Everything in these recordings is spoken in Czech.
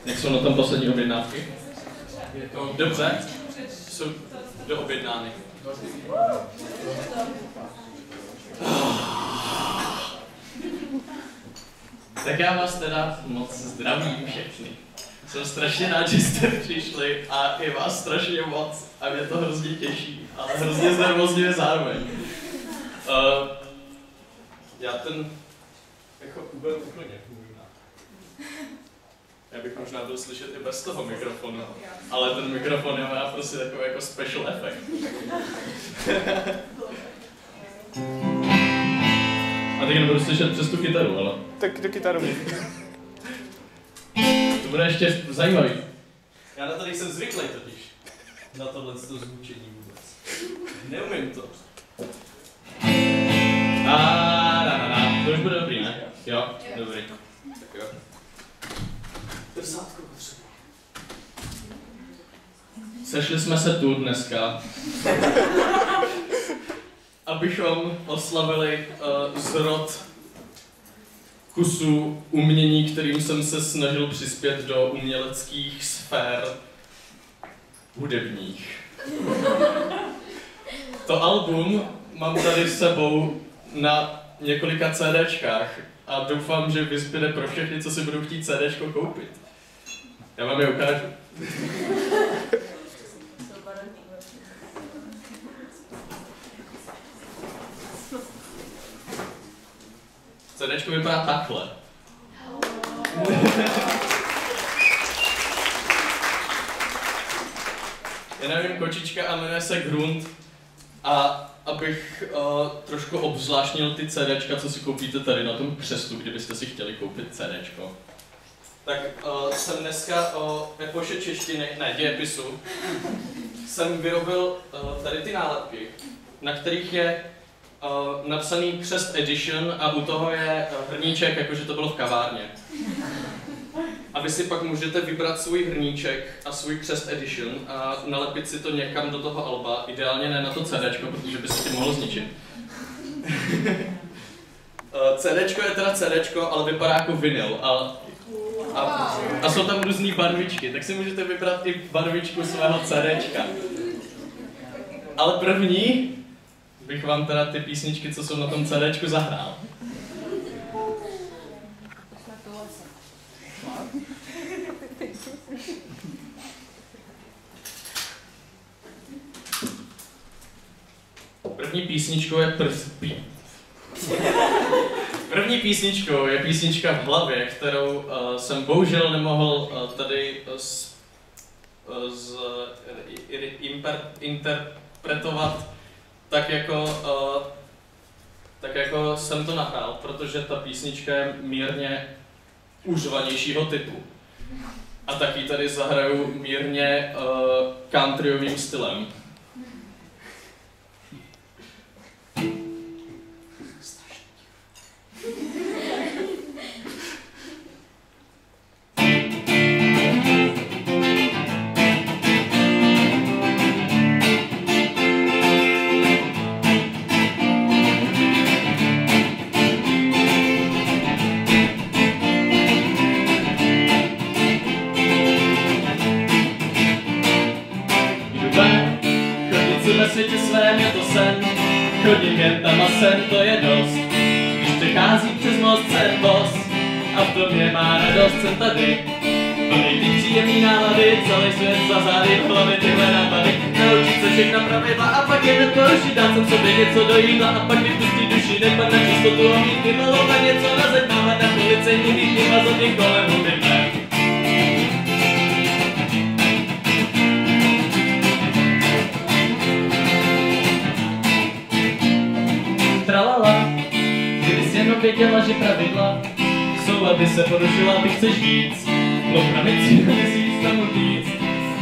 Jak jsou na tom poslední objednávky? Je to Dobře. jsou doobjednány. Tak já vás teda moc zdravím všechny. Jsem strašně rád, že jste přišli a je vás strašně moc a mě to hrozně těší, ale hrozně znervozňuje zároveň. Já ten jako uvedu úplně možná. Já bych možná byl slyšet i bez toho mikrofonu, ale ten mikrofon má prostě takový jako special efekt. A teď nebudu slyšet přes tu kytaru, ale... Tak do kytaru. To bude ještě zajímavý. Já na to nejsem zvyklý totiž. Na tohle zvučení vůbec. Neumím to. To už bude dobrý, ne? Jo, dobrý. Tak jo. Drsátko potřebuji. Sešli jsme se tu dneska, abychom oslavili zrod kusu umění, kterým jsem se snažil přispět do uměleckých sfér hudebních. To album mám tady s sebou na několika CDčkách a doufám, že vyzbyde pro všechny, co si budou chtít CDčko koupit. Já vám je ukážu. CDčko vypadá takhle. Je nevím, kočička a jmenuje se Grunt. A abych trošku obzvláštnil ty CDčka, co si koupíte tady na tom křeslu, kdybyste si chtěli koupit CDčko. Tak jsem dneska o epoše češtiny, ne dějepisu, jsem vyrobil tady ty nálepky, na kterých je napsaný Křest Edition a u toho je hrníček, jakože to bylo v kavárně. A vy si pak můžete vybrat svůj hrníček a svůj Křest Edition a nalepit si to někam do toho alba, ideálně ne na to CDčko, protože by se tím mohlo zničit. CDčko je teda CDčko, ale vypadá jako vinyl a jsou tam různý barvičky, tak si můžete vybrat i barvičku svého CDčka. Ale první bych vám teda ty písničky, co jsou na tom CDčku, zahrál. První písničkou je písnička v hlavě, kterou jsem bohužel nemohl tady interpretovat tak jako jsem to nahrál, protože ta písnička je mírně užvanějšího typu. A taky tady zahraju mírně countryovým stylem. Chodím jen tam a sem, to je dost. Když přechází přes most, jsem boss. A v tom je má radost, jsem tady. Plný ty příjemný nálady, celý svět za zády, v hlavě tyhle nápady. Naučit se všechna pravidla a pak je vytvořit. Dát jsem sobě něco do jídla a pak vypustit duši. Nedbat na čistotu a mít vymalovat něco na zeď. Mávat na policejní výtky, mazat mě kolem hubitné. Tralala, kdybys jenom věděla, že pravidla jsou, aby se porušila, ty chceš víc. Loupna mi cíl, měsíc tam utíct.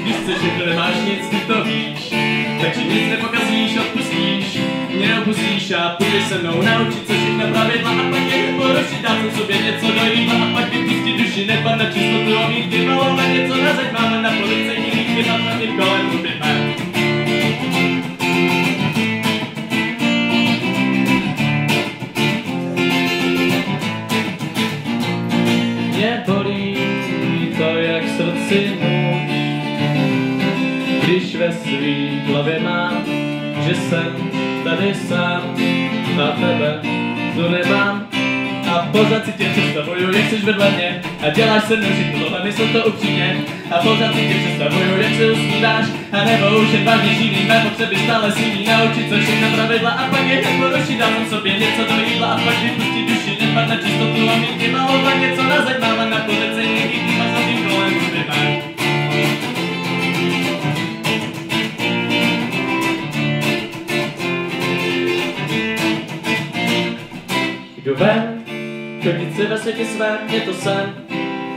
Když chceš, že nemáš nic, ty to víš. Takže nic nepokazíš, odpustíš. Mě neopustíš a půjdeš se mnou naučit se všechna pravidla a pak je porušit. Dát jsem sobě něco do jídla a pak vypustit duši. Nedbat na čistotu a mít vymalovat něco na zeď. Máme na policejní výtky, dát na mě kolem hubitné. Mě bolí to, jak si muž, když ve svý hlavě mám, že jsem tady sám, na tebe tu nemám. A pořád si tě představuju, jak jsi vedle mě a děláš se mnou všechno, ale myslím to upřímně. A pořád si tě představuju, jak se usmíváš, a nebo už je vážnější mé potřeby stále sílí naučit se všechna pravidla a pak je hned porušit, dát jsem sobě něco do jídla a pak vypustit duši, nepad na čistotu a mít i malo pak něco na zeď, mám a na policejní někým a za tím kolem uběhám. Jdu ven, chodit si ve světě svém, je to sen.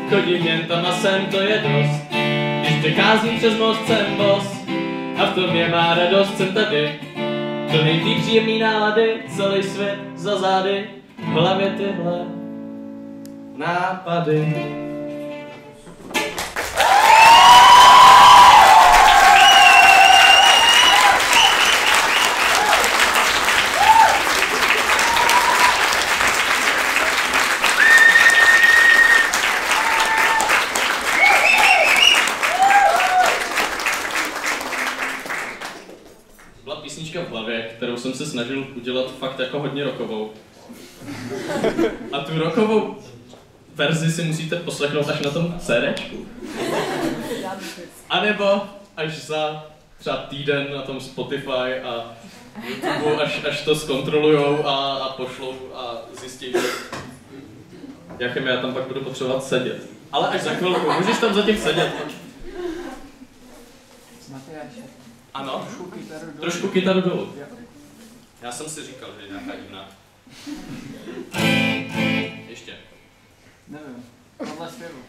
Chodím jen tam a sem, to je dost. Když přecházím přes most, jsem boss. A v tom je má radost, jsem tady. Plný tý příjemný nálady, celý svět za zády. V hlavě tyhle nápady. V hlavě, kterou jsem se snažil udělat fakt jako hodně rockovou. A tu rockovou verzi si musíte poslechnout až na tom CDčku. A nebo až za třeba týden na tom Spotify a YouTube, až to zkontrolujou a pošlou a zjistí, jakým já tam pak budu potřebovat sedět. Ale až za chvilku, můžeš tam zatím sedět. Ano, trošku kytaru dolů. Já jsem si říkal, že je nějaká divná. Ještě. Nevím, podle zpěvu.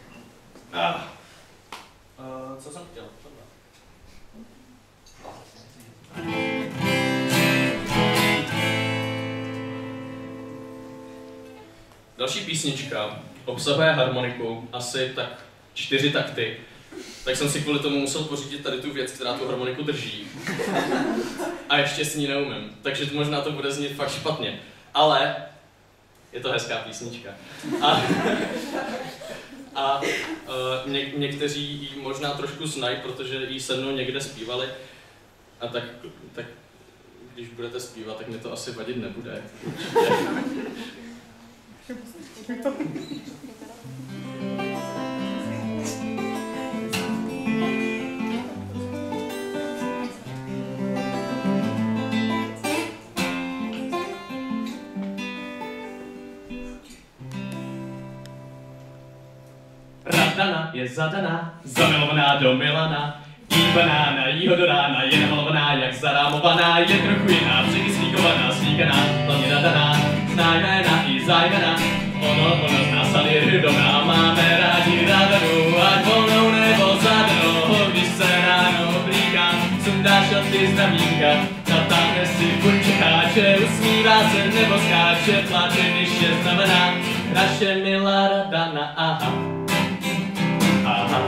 Co jsem chtěl? Další písnička obsahuje harmoniku, asi tak 4 takty. Tak jsem si kvůli tomu musel pořídit tady tu věc, která tu harmoniku drží. A ještě s ní neumím, takže možná to bude znít fakt špatně. Ale je to hezká písnička. Někteří ji možná trošku znají, protože ji se mnou někde zpívali. A tak když budete zpívat, tak mi to asi vadit nebude. Radana je zadaná, zamilovaná do Milana. Jí banána, jí ho do rána, je namalovaná jak zarámovaná. Je trochu jiná, přikyslíkovaná, slíkaná, hlavně nadaná. Zná jména i zájmena, ono zná salíry dobrá. Máme rádi Radanu, ať volnou nebo zadanou. Když se ráno oblíká, sundá šaty z ramínka. Natáhne si furt čecháče, usmívá se nebo skáče. Pláče, když je znamená, naše milá Radana, aha. Aha.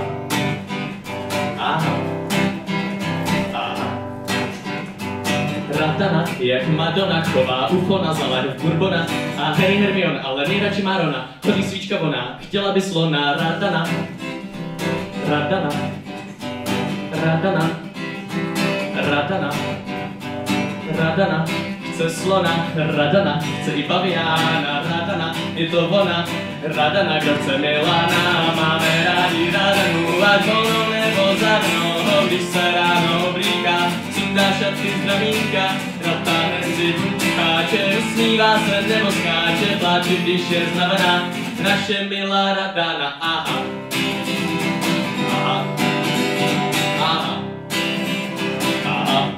Aha. Aha. Radana, jak Madonna, chová ucho na zálev Bourbona. A Harry Hermione, ale nejradši má Rona. Chodí svíčka voná, chtěla by slona. Radana. Radana. Radana. Radana. Radana. Chce slona, Radana, chce i baviána, Radana, je to ona, Radana, kdo chce Milana. Máme rádi Radanu, ať volnou nebo zadnou. Když se ráno oblíká, sundá šatky z ramínka. Natáhne si čecháče, usmívá se nebo skáče. Pláče, když je znamená, naše milá Radana, aha. Aha. Aha. Aha.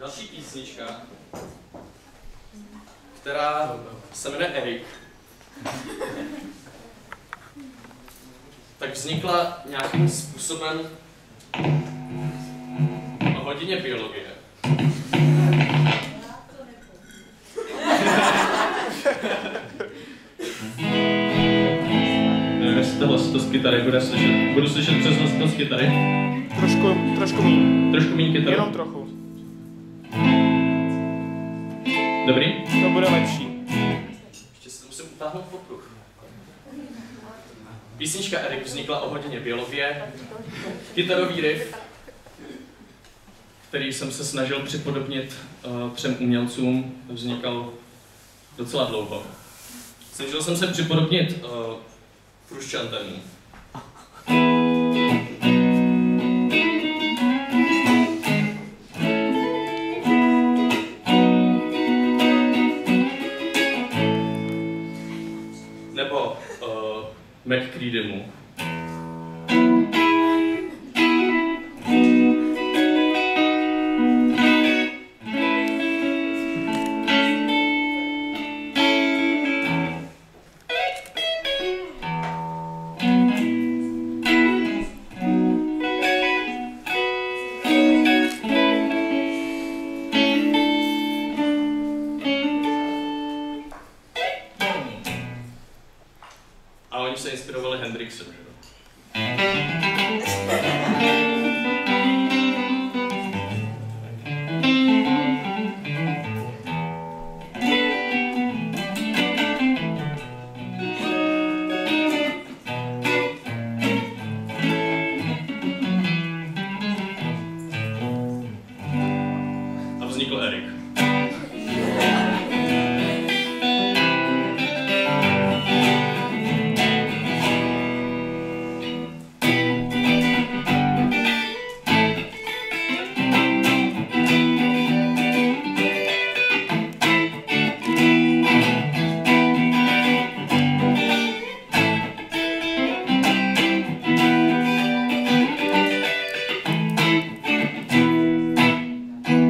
Další písnička která se jmenuje Erik, tak vznikla nějakým způsobem na hodině biologie. Nevím, jestli tohle z kytary bude slyšet. Budu slyšet přes hlasitost kytary? Trošku míň. Trošku míň kytaru? Jenom trochu. Dobrý? To bude lepší. Ještě se musím utáhnout popruh. Písnička Erik vznikla o hodině biologie. Kytarový riff, který jsem se snažil připodobnit 3 umělcům, vznikal docela dlouho. Snažil jsem se připodobnit Frusciantemu. Nebo McCreadymu. A oni se inspirovali Hendrixem, že jo? A vznikl Erik.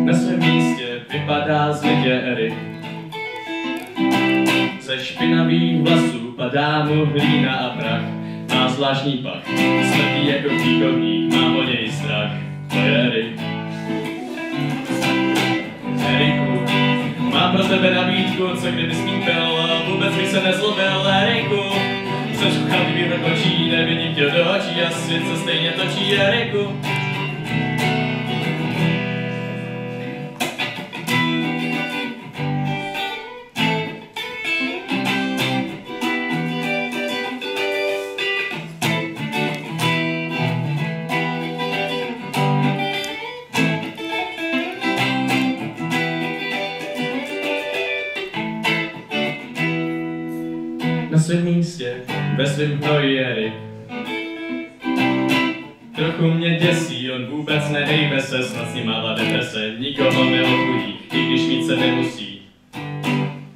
Na svém místě vypadá zvětě Erik. Ze špinavých vlasů padá mu hlína a prach. Má zvláštní pach, smrdí jako fíkovník, má o něj strach. To je Erik. Eriku, mám pro tebe nabídku, co kdybys mít pil, vůbec bych se nezlobil, Eriku. Přes chuchavý výrok očí, nevidím tě do očí a svět se stejně točí, Eriku. Na svém místě, ve svém hnoji Erik. Trochu mě děsí, on vůbec nedejme se, snad s ním mává deprese, nikoho neochudí, i když mít se nemusí.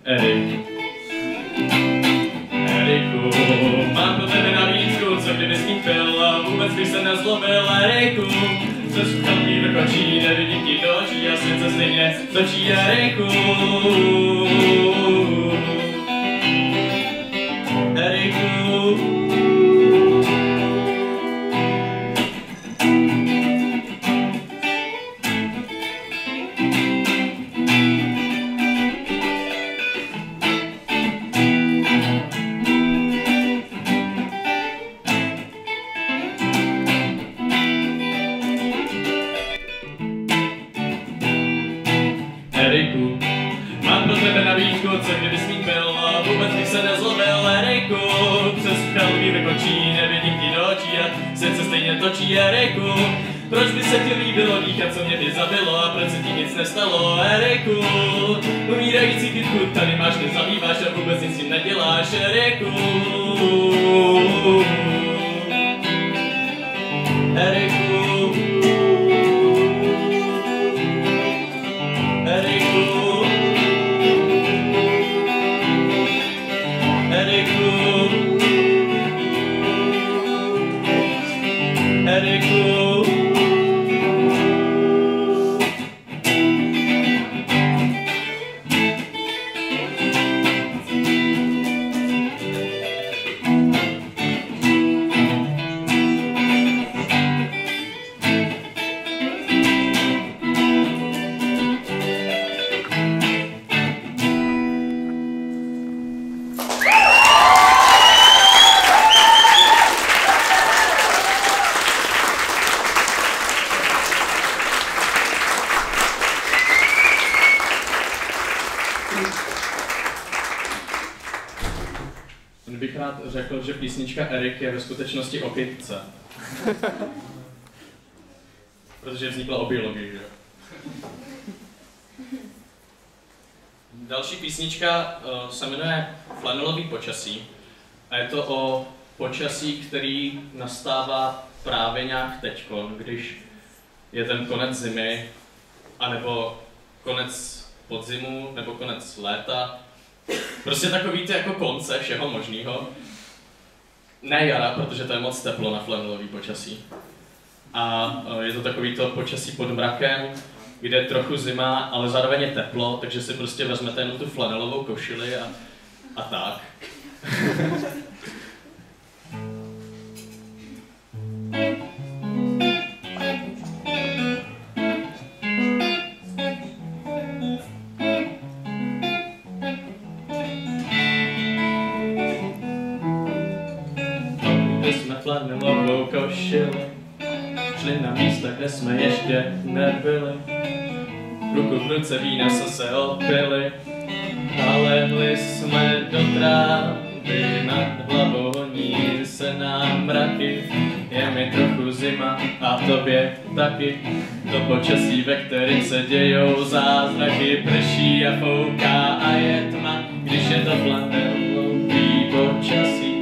Erik. Eriku, mám pro tebe nabídku, co kdybys mít pil, a vůbec bych se nezlobil, Eriku. Přes chuchavý vrch očí, nevidím ti do očí, a svět se stejně točí, Eriku. Eriku. Eriku, mám pro tebe nabídku, co kdybys mít pil, a vůbec bych se nezlobil, Eriku. Přes chuchavý vrch očí, nevidím ti do očí a svět se stejně točí, Eriku. Proč by se ti líbilo dýchat, co mě by zabilo, a proč se ti nic nestalo, Eriku. Umírající kytku tady máš, nezabýváš a vůbec nic tím neděláš, Eriku. Eriku. Eriku. Eriku. Eriku. bych rád řekl, že písnička Erik je ve skutečnosti o kytce. Protože vznikla o biologii, že jo? Další písnička se jmenuje Flanelový počasí. A je to o počasí, který nastává právě nějak teďko, když je ten konec zimy, anebo konec podzimu, nebo konec léta. Prostě takový ty jako konce všeho možného. Ne jara, protože to je moc teplo na flanelový počasí. A je to takový to počasí pod mrakem, kde je trochu zima, ale zároveň je teplo, takže si prostě vezmete jenom tu flanelovou košili a tak. Flanelovou košili, šli na místa, kde jsme ještě nebyli. Ruku v ruce vína se opili a lehli jsme do trávy, nad hlavou honí se nám mraky. Je mi trochu zima a tobě taky, to počasí, ve kterém se dějou zázraky. Prší a fouká a je tma, když je to flanelový počasí.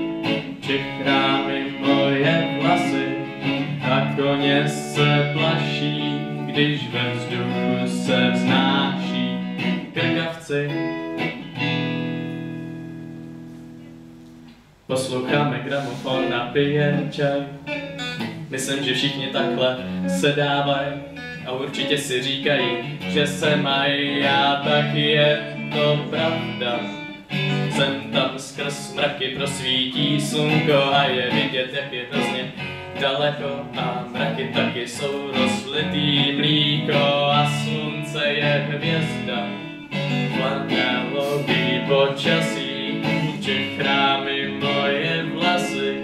Čichrá mi moje vlasy a koně se plaší, když ve vzduchu se vznáší krkavci. Posloucháme gramofon, napije čaj. Myslím, že všichni takhle se dávají a určitě si říkají, že se mají, a tak je to pravda. Sem tam skrz mraky prosvítí slunko a je vidět, jak je hrozně daleko, a mraky taky jsou rozlitý mlíko a slunce je hvězda. Flanelový počasí, čichrá mi moje vlasy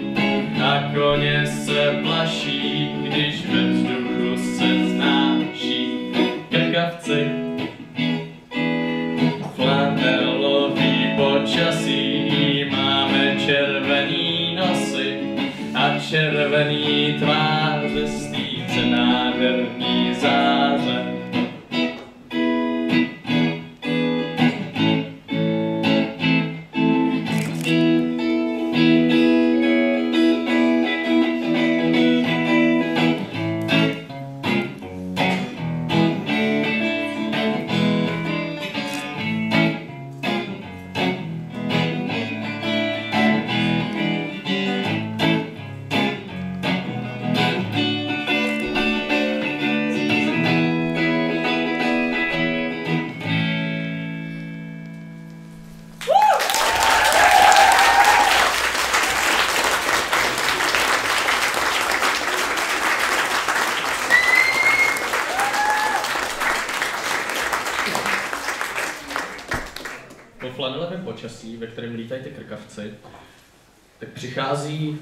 a koně se plaší, když ve vzduchu se vznáší krkavci. Flanelový počasí, máme červený nosy a červený tváře, stýce nádherný záře. Po flanelovém počasí, ve kterém lítají ty krkavci, tak přichází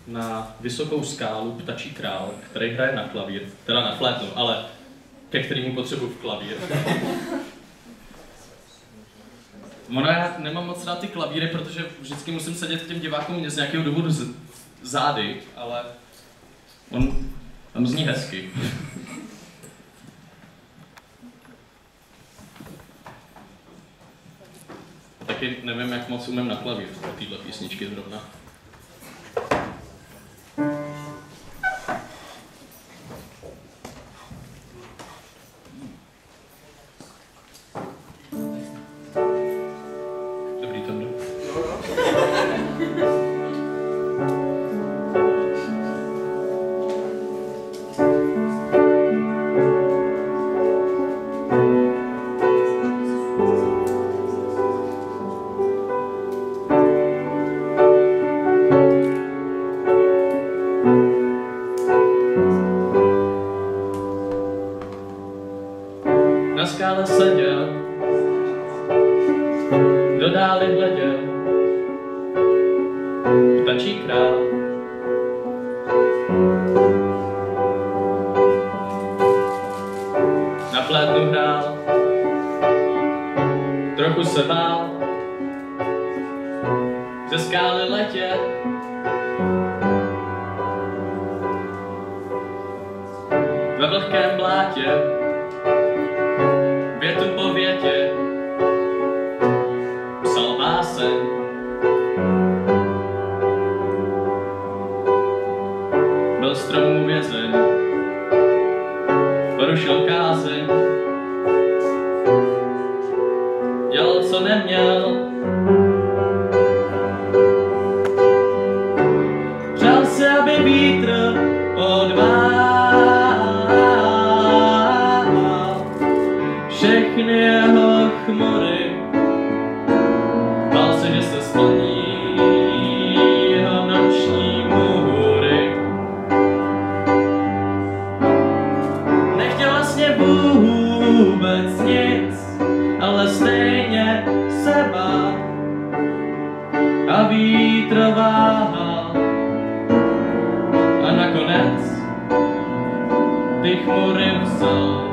na vysokou skálu ptačí král, který hraje na klavír, teda na flétnu, ale ke kterému potřebuji klavír. Ono, já nemám moc rád ty klavíry, protože vždycky musím sedět k těm divákům z nějakého důvodu zády, ale on tam zní hezky. Taky nevím, jak moc umím na klavír do téhle písničky zrovna. Dobrý, tam jde. Na skále seděl, do dály hleděl, ptačí král. Na flétnu hrál, trochu se bál, ze skály letět. Ve vlhkém blátě, větu po větě, psal báseň. Byl stromů vězeň, porušil kázeň, dělal, co neměl. Přál se, aby vítr odváděl všechny jeho chmury. Bál se, že se splní jeho noční můry. Nechtěl vlastně vůbec nic, ale stejně se bál a vítr váhal. A nakonec ty chmury vzal.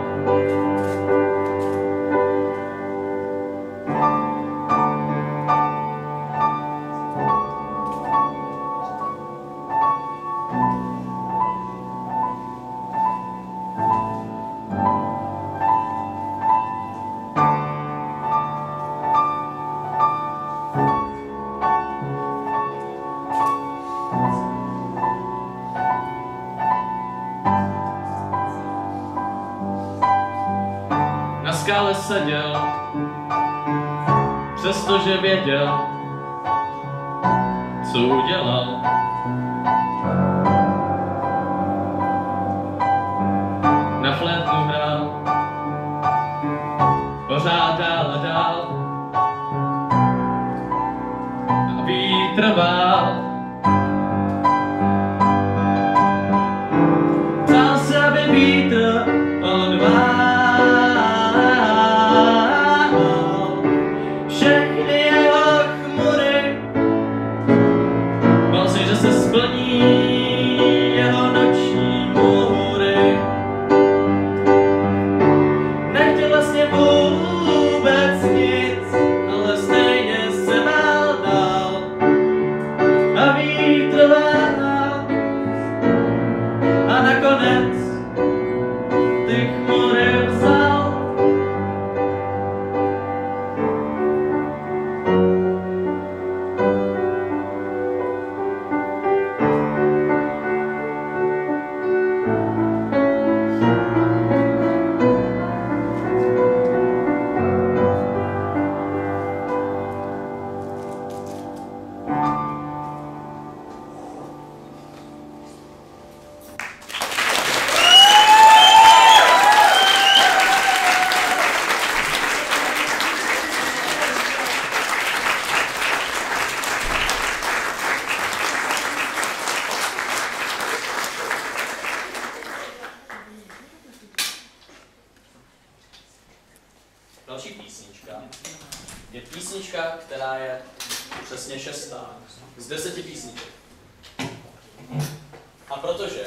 Na skále seděl, přestože věděl, co udělal. Na flétnu hrál, pořád dál a dál, a vítr vál. Přál se, aby vítr odvál všechny jeho chmury. Bál se, že se splní jeho noční můry. Nechtěl vlastně vůbec nic, ale stejně se bál dál a vítr váhal. A nakonec ty chmury vzal. Další písnička je písnička, která je přesně 6. z 10 písniček. A protože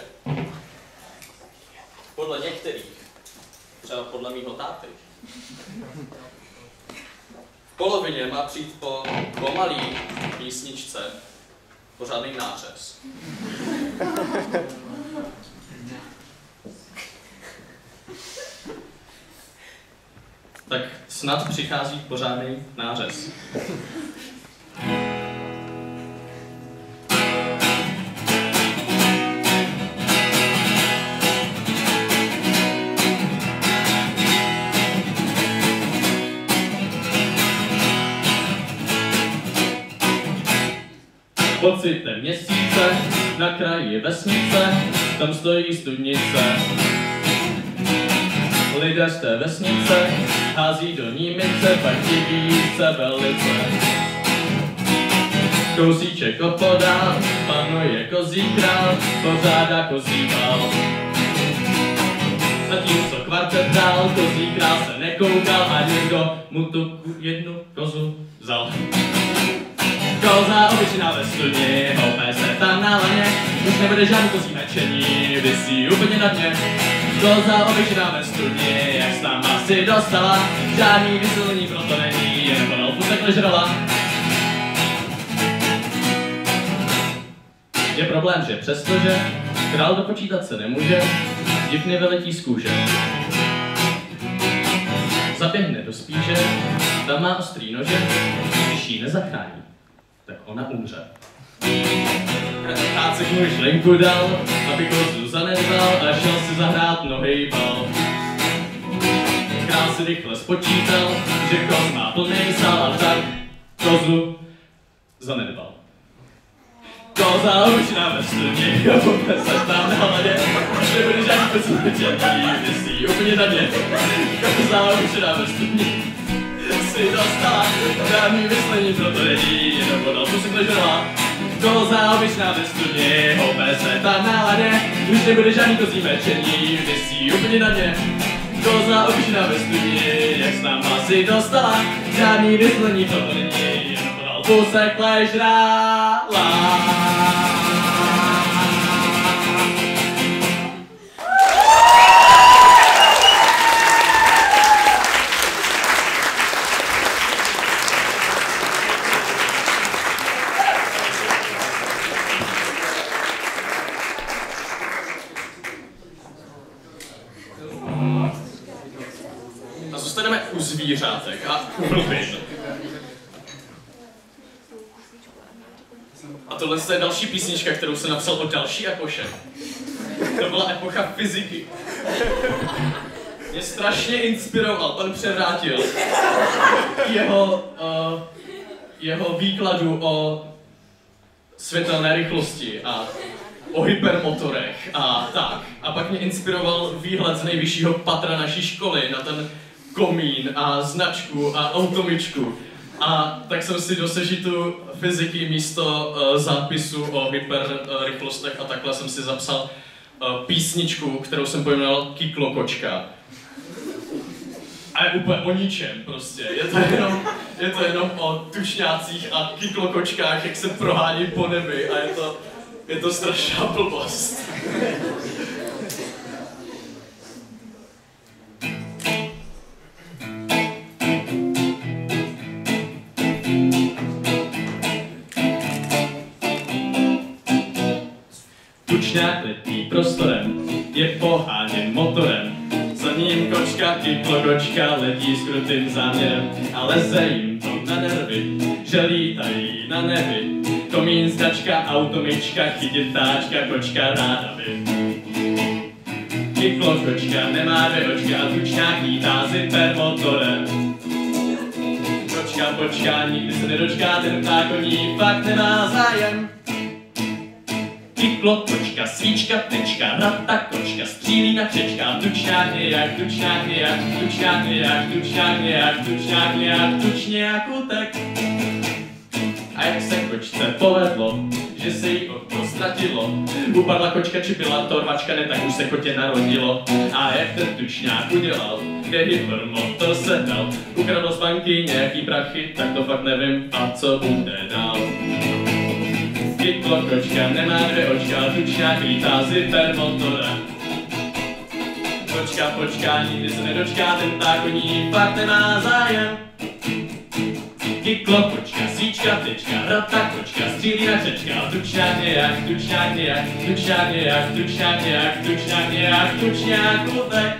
podle některých, třeba podle mýho táty, v polovině má přijít po pomalý písničce pořádný nářez. Tak snad přichází pořádný nářez. Pocitem měsíce na kraji vesnice, tam stojí studnice. Lidé z té vesnice hází do ní mince, pak diví se velice. Kousíček opodál, panuje kozí král, pořádá kozí bál. Zatímco kvartet dál, kozí král se nekoukal a někdo mu tu jednu kozu vzal. Koza obyčejná ve studni, houpe se tam na laně, už nebude žádný kozí mečení, visí úplně na dně. Koza obyčejná ve studni, jak tam asi dostala, žádný vysilní proto není, jen plnou furt takhle žrala. Je problém, že přestože král dopočítat se nemůže, div nevyletí z kůže. Zaběhne do spíže, tam má ostrý nože, když ji nezachrání, tak ona umře. Krát si můj šlenku dal, aby kozu zanedbal a šel si zahrát novej bal. Král si rychle spočítal, že koz má plnej sál a tak kozu zanedbal. Koza už na vrstevně, vůbec se tam na hladě, už nebude žádný bezpečení, vysí úplně na mě. Koza už na vrstevně, si dostala, žádný myslení proto není, jenom voda, co si kležela. Koza už na vrstevně, vůbec se tam na hladě, už nebude žádný kozí mečení, vysí úplně na mě. Koza už na vrstevně, jak s náma si dostala, žádný myslení proto není, jenom voda, co se kležrala. A zůstaneme u zvířátek a u hlubin. A tohle je další písnička, kterou jsem napsal o další epoše. To byla epocha fyziky. Mě strašně inspiroval pan Převrátil jeho výkladu o světelné rychlosti a o hypermotorech a tak. A pak mě inspiroval výhled z nejvyššího patra naší školy na ten komín a značku a automičku. A tak jsem si do sežitu fyziky místo zápisu o hyperrychlostech a takhle jsem si zapsal písničku, kterou jsem pojmenoval Kyklokočka. A je úplně o ničem prostě. Je to jenom o tučňácích a kyklokočkách, jak se prohání po nebi a je to strašná blbost. Tučňák letí prostorem, je poháněn motorem. Za ním kočka, kyklokočka letí s krutým záměrem. A leze jim to na nervy, že lítají na nebi. Komín, značka, automička, chytitáčka, kočka ráda by. Kyklokočka nemá dvě očka a tučňák lítá s hypermotorem. Kočka počká, nikdy se nedočká, ten pták o ní fakt nemá zájem. Kyklokočka, svíčka, tečka, rata, kočka, střílí na křečka, tučňák nějak, tučňák nějak, tučňák nějak, tučňák nějak, tučňák nějak, tučňák utek. A jak se kočce povedlo, že se jí oko ztratilo, upadla kočka či byla to rvačka, ne tak už se kotě narodilo. A jak ten tučňák udělal, kde hypermotor se dal, ukradl z banky nějaký prachy, tak to fakt nevím, a co bude dál. Kyklokočka nemá dvě očka, tučňák lítá s hypermotorem. Kočka počká, nikdy se nedočká, ten pták o ní fakt nemá zájem. Kyklokočka, svíčka, tečka, rata, kočka, střílí na křečka, tučňák nějak, tučňák nějak, tučňák nějak, tučňák nějak, tučňák nějak, tučňák utek.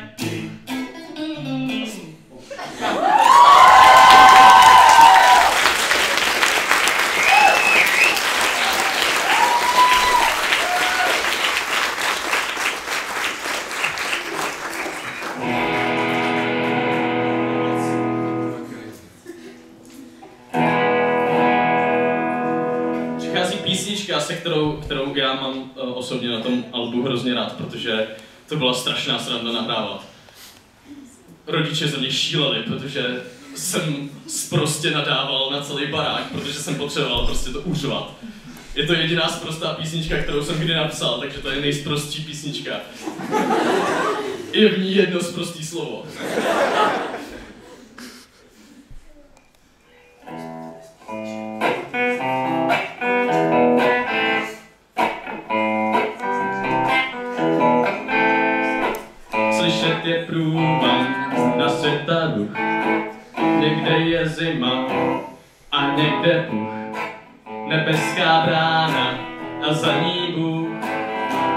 Písnička, kterou já mám osobně na tom albu hrozně rád, protože to byla strašná sranda nahrávat. Rodiče ze mě šíleli, protože jsem sprostě nadával na celý barák, protože jsem potřeboval prostě to uřvat. Je to jediná sprostá písnička, kterou jsem kdy napsal, takže to je nejsprostší písnička. Je v ní jedno sprostý slovo. Slyšet je průvan na světadluh, někde je zima a někde puch. Nebeská brána a za ní Bůh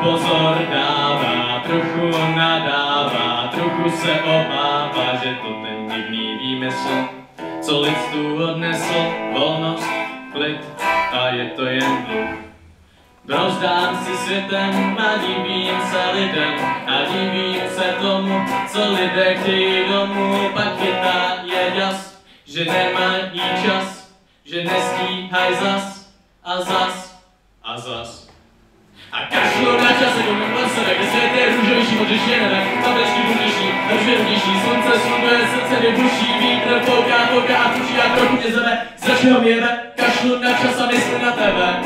pozor dává, trochu nadává, trochu se obává, že to ten divný výmysl, co lidstvu odnesl, volnost, klid a je to jen dluh. Rozdám si světem a divím se lidem a divím se tomu, co lidé chtějí domů, pak chytá je jas, že nemají čas, že nestíhaj zas a zas a zas. A kašlu na čas, jako mimo sebe, kde svět je růžovější, modřejší je nebe, paměšky budnější, růžovější, slunce slunuje, srdce vybuší, vítr fouká a fuší a trochu mě zebe, strašného mě jebe, kašlu na čas a myslím na tebe.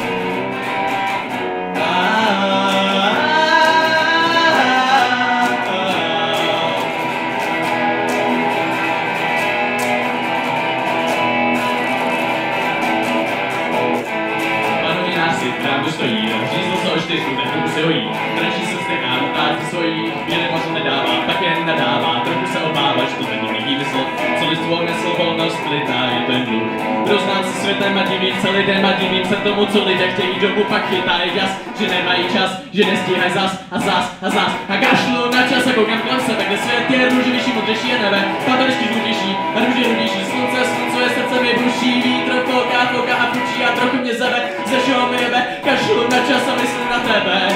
Stojí, řízl se o 4, trochu se hojí, trančí se steká, tárky svojí, chvíli moc nedává, tak jen nadává, trochu se obává, že to ten divný výmysl, co lidstvo odnesl, volnost, klidná, je to jen dluh. Roznám se světem a divím se lidem a divím se tomu, co lidé chtějí domů, pak chytá je jas, že nemají čas, že nestíhají zas a zas a zas. A kašlu na čas a koukám kolem sebe, kde svět je růžovější, modřejší je nebe, paměšky růžnější a růžnější, slunce sluncuje, srdce mi buší, vítr fouká a fučí a trochu mě zebe, ze všeho mi jebe, kašlu na čas a myslím na tebe.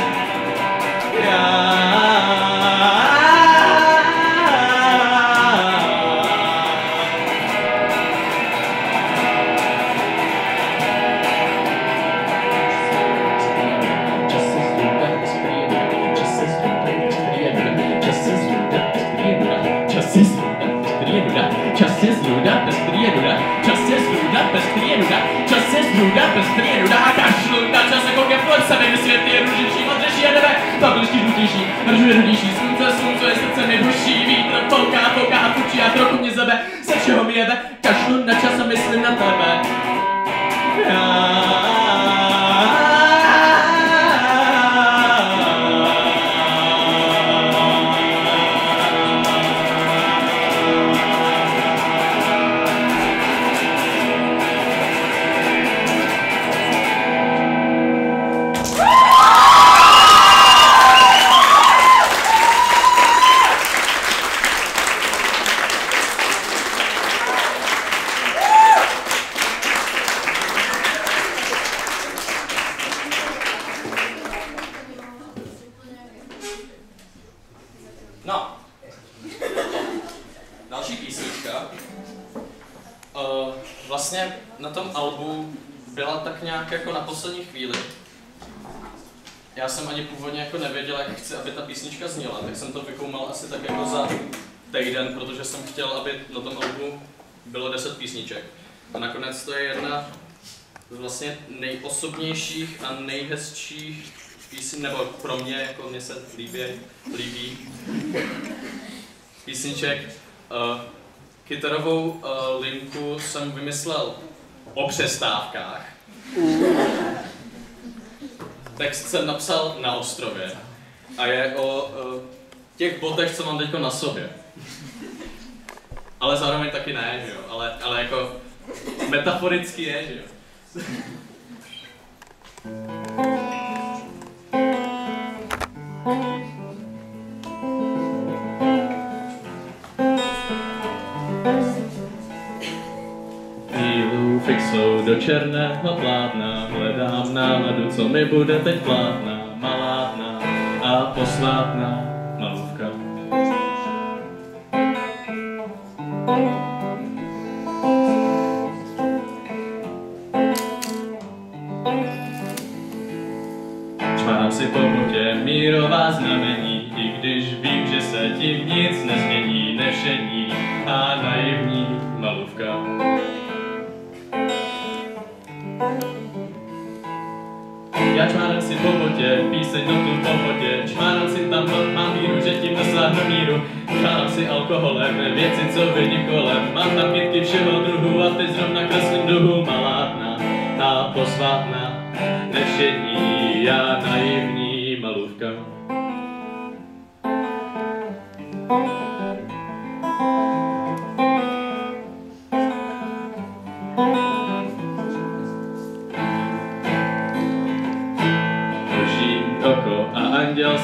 Čas je zluda, pestrý je nuda, čas je zluda, pestrý je nuda, čas je zluda, pestrý je nuda, a kašlu na čas jako ke kolem sebe, kdy svět je růžnější, modřejší je nebe, paměšky růžnější, růžnější, slunce je, srdce mi buší, vítr fouká a fučí a trochu mě zebe, se všeho mi jebe, kašlu na čas a myslím na tebe. No, další písnička. Vlastně na tom albu byla tak nějak jako na poslední chvíli. Já jsem ani původně jako nevěděl, jak chci, aby ta písnička zněla, tak jsem to vykoumal asi tak jako za týden, protože jsem chtěl, aby na tom albu bylo 10 písniček. A nakonec to je jedna z vlastně nejosobnějších a nejhezčích písní, nebo pro mě, jako mně se líbí písniček. Kytarovou linku jsem vymyslel o přestávkách. Text jsem napsal na ostrově a je o těch botech, co mám teďko na sobě. Ale zároveň taky ne, že jo? Ale jako metaforicky je, že jo? Pílu fixou do černého plátna, hledám náladu, co mi bude teď plátna, malátna a posvátná malůvka. Čmám si po botě mírová znamení, i když vím, že se tím nic nezmění, nevšední a naivní malůvka. Já čmárám si po botě, píseň do tu pohotě, čmárám si tam mám víru, že tím dosáhnu míru. Čmárám si alkoholem, věci, co vidím kolem, mám tam kytky všeho druhu a teď zrovna kreslím duhu. Malátna a posvátná, nevšední a naivní malůvka.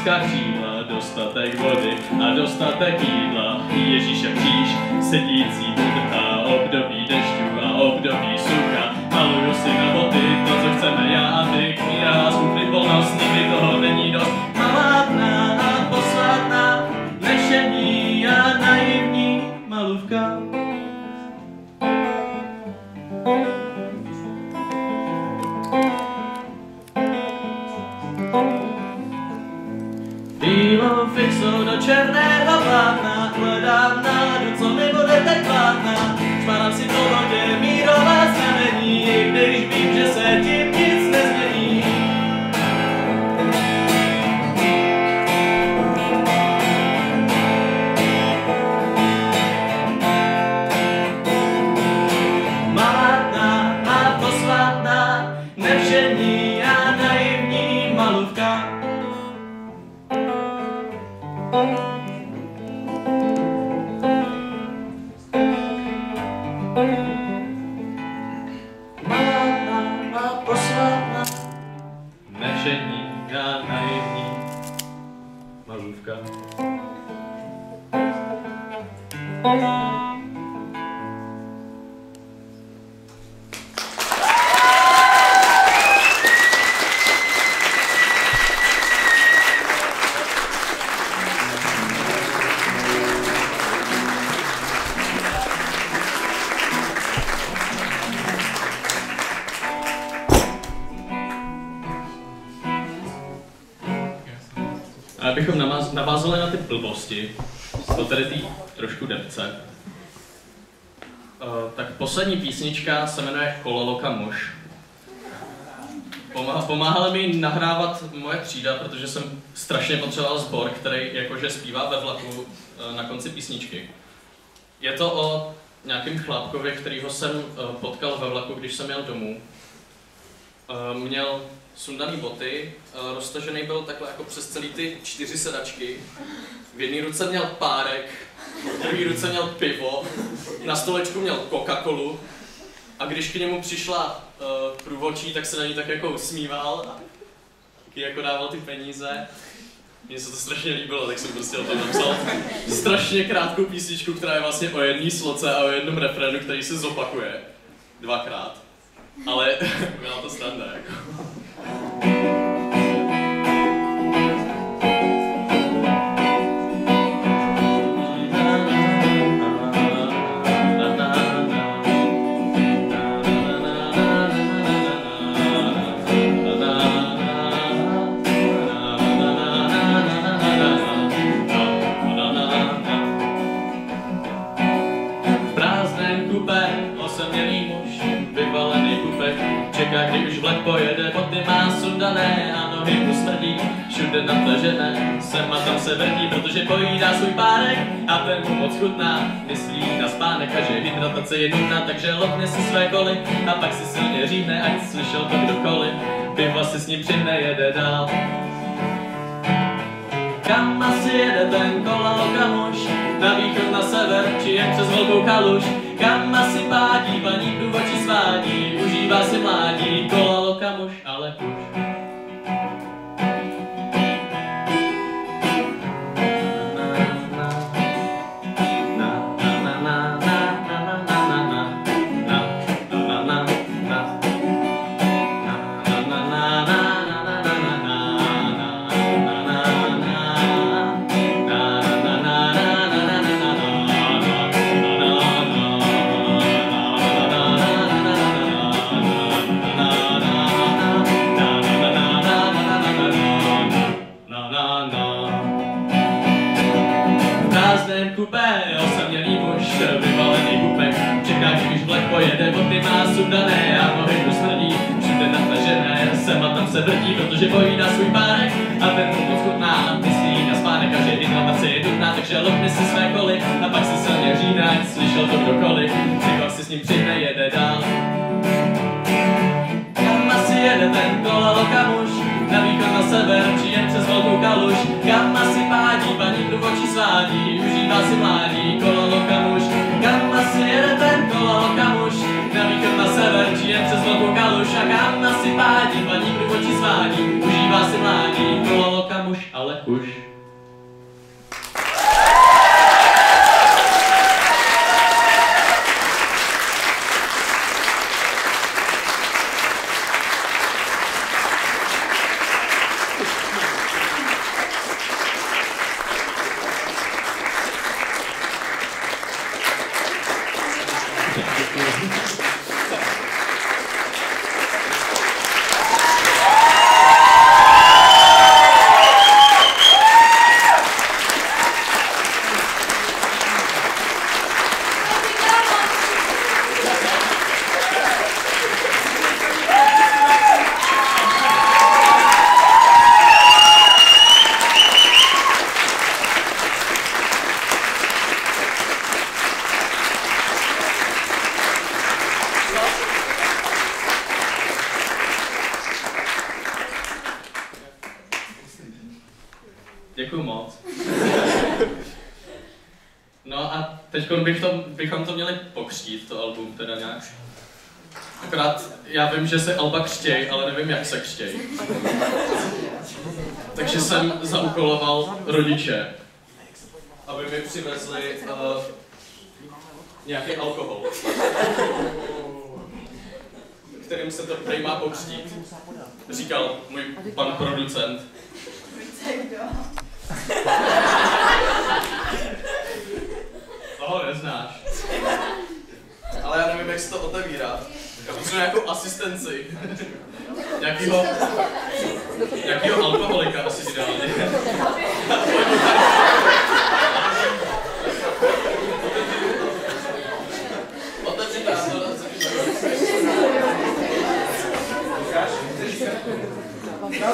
andělská křídla, dostatek vody a dostatek jídla. Ježíš a kříž, sedící Buddha, období dešťů a období sucha. Maluju si na boty to, co chceme já a ty, kníra, smutný volnost, nikdy toho není dost. Malátná a posvátná, nešení a naivní malůvka. Bílou fixu do černého plátna, hledám nádu, co mi bude teď plátna. Šmarám si po vodě mírová znamení, i když vím, že se tím nic nezmění. Malátná a posvátná, nevšední a naivní malůvka. Malátná a posvátná, nevšední a naivní malůvka. A abychom navázali na ty blbosti, to tedy tý trošku depce, tak poslední písnička se jmenuje Kololoka muž. Pomáhala mi nahrávat moje třída, protože jsem strašně potřeboval sbor, který jakože zpívá ve vlaku na konci písničky. Je to o nějakém chlapkovi, kterýho jsem potkal ve vlaku, když jsem jel domů. Měl sundaný boty, roztažený byl takhle jako přes celý ty 4 sedačky. V jedné ruce měl párek, v druhé ruce měl pivo, na stolečku měl Coca-Colu a když k němu přišla průvodčí, tak se na ní tak jako usmíval a taky jako dával ty peníze. Mně se to strašně líbilo, tak jsem prostě o tom napsal strašně krátkou písničku, která je vlastně o jedné sloce a o jednom refrénu, který se zopakuje 2krát. Ale byla to sranda, jako. Čeká, když už vlak pojede, boty má sundané a nohy mu smrdí, všude natažené, sem a tam se vrtí, protože pojídá svůj párek a ten mu moc chutná, myslí na spánek a že hydratace je nutná, takže lopne si své koly a pak si silně říhne, ať slyšel to kdokoliv, piva si s ním přijde, jede dál. Kam asi jede ten Kololoka muž, na východ, na sever, či jen přes velkou kaluž, kam asi pádí, paní průvodčí svádí, užívá si mládí, Kololoka muž, ale už. Pojede, boty má sundané a nohy mu smrdí, všude natažené, sem a tam se vrtí, protože pojídá svůj párek a ten mu moc chutná, myslí na spánek a že hydratace je nutná, takže lopne si své koly a pak si silně řídá, ať slyšel to kdokoliv, pak si s ním přijde, jede dál. Kam asi jede ten Kololoka muž, na východ, na sever, či jen přes velkou kaluž, kam asi pádí, paní průvodčí svádí, užívá si mládí, Kololoka muž, kam asi jede ten Kololoka muž, na východ, na sever, či jen přes velkou kaluž, a kam asi pádí, paní průvodčí svádí, užívá si mládí, Kololoka muž, ale už. Děkuju moc. No a teď bychom to měli pokřtít, to album teda nějak. Akorát já vím, že se alba křtěj, ale nevím, jak se křtěj. Takže jsem zaúkoloval rodiče, aby mi přivezli nějaký alkohol, kterým se to prej má pokřtít. Říkal můj pan producent. Toho neznáš. Ale já nevím, jak se to otevírá. Já potřebuji nějakou asistenci. Nějakýho alkoholika asi ideálně. Otevři to.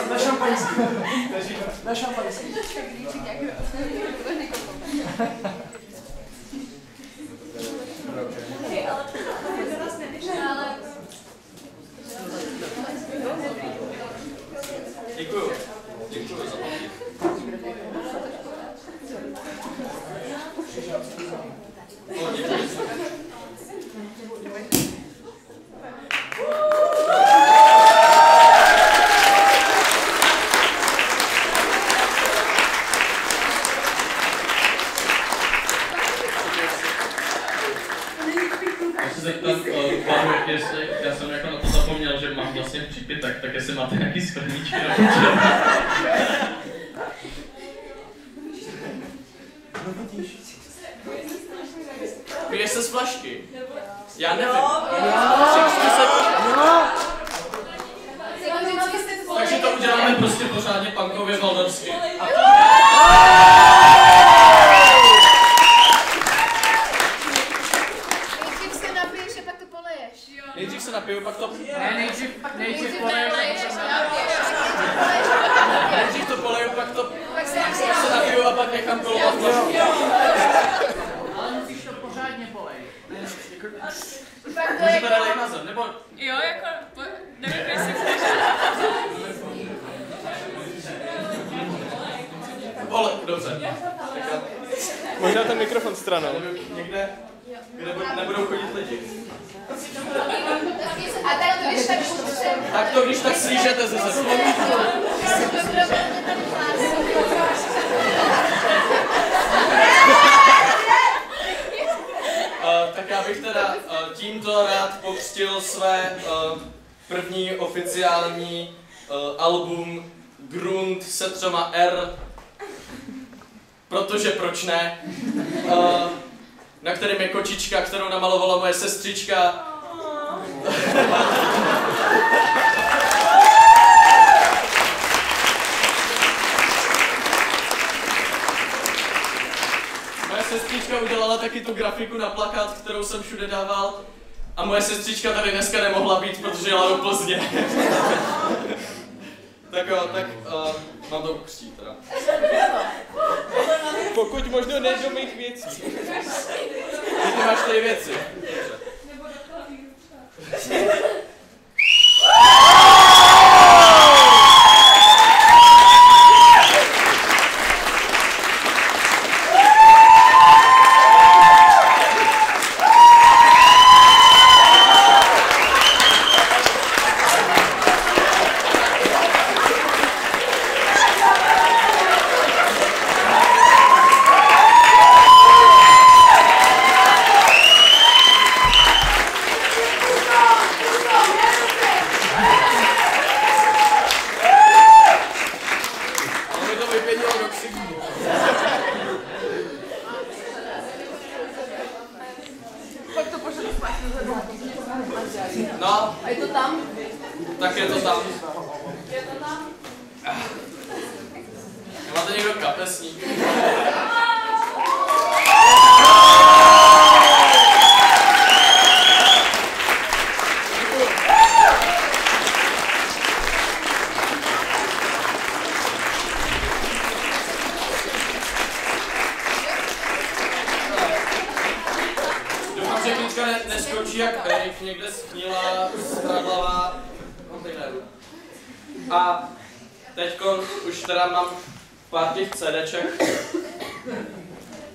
Na šampaňský. Na šampaňský. Děkuju. Děkuju za to. Já jsem jako na to zapomněl, že mám vlastně přípitek, tak jestli máte nějaký skleničky na piješ se z flašky? Já nevím. Takže to uděláme prostě pořádně punkově valdorsky. Nejdřív se napiju, pak to... Ne, nejdřív poleješ. Nejdřív to poleju, pak to... se napiju a pak nechám kolovat flašku. Ale musíš to pořádně polej. Můžu to dát na zem, nebo... Jo, jako... nevím, jestli chceš. Pole, dobře. Možná ten mikrofon stranou. Někde, kde nebudou chodit lidi. A tak to když tak potřebuji. Tak to když tak slížete ze zem. Tak já bych teda tímto rád pokřtil své první oficiální album Grunt se 3 R, protože proč ne, na kterém je kočička, kterou namalovala moje sestřička. Moje sestřička udělala taky tu grafiku na plakát, kterou jsem všude dával. A moje sestřička tady dneska nemohla být, protože jela do Plzně. Tak jo, tak mám to pokřtít teda. Pokud možno ne do mých věcí. Ty máš tady věci. No, A je to tam? tak je to tam. Je to tam? Máte někdo kapesník? Doufám, že klíčka neskončí jak Erik, někde schnila, zhradlavá kontejneru. A teďko už teda mám pár těch CDček.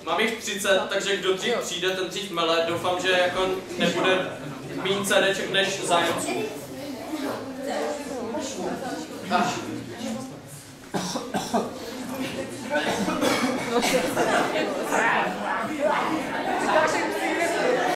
Mám jich 30, takže kdo dřív přijde, ten dřív mele. Doufám, že jako nebude méně CDček než zájemců.